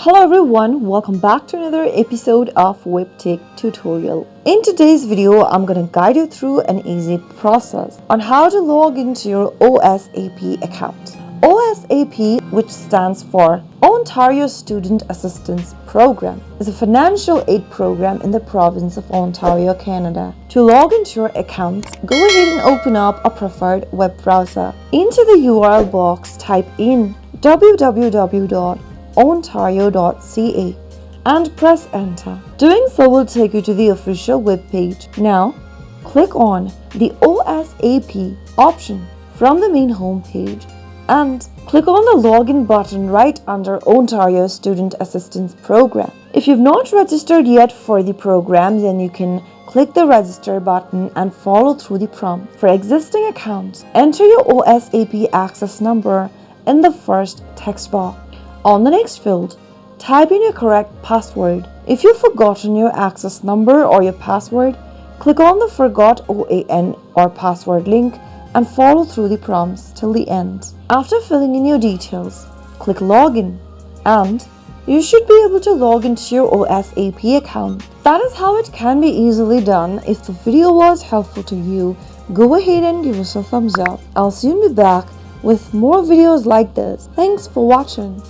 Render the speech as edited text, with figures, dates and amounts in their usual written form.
Hello everyone, welcome back to another episode of Webtech Tutorial. In today's video, I'm going to guide you through an easy process on how to log into your OSAP account. OSAP, which stands for Ontario Student Assistance Program, is a financial aid program in the province of Ontario, Canada. To log into your account, go ahead and open up a preferred web browser. Into the URL box, type in www.ontario.ca and press enter. Doing so will take you to the official web page. Now, click on the OSAP option from the main home page and click on the login button right under Ontario Student Assistance Program. If you've not registered yet for the program, then you can click the register button and follow through the prompt. For existing accounts, enter your OSAP access number in the first text box. On the next field, type in your correct password. If you've forgotten your access number or your password, click on the Forgot OAN or password link and follow through the prompts till the end. After filling in your details, click Login and you should be able to log into your OSAP account. That is how it can be easily done. If the video was helpful to you, go ahead and give us a thumbs up. I'll soon be back with more videos like this. Thanks for watching.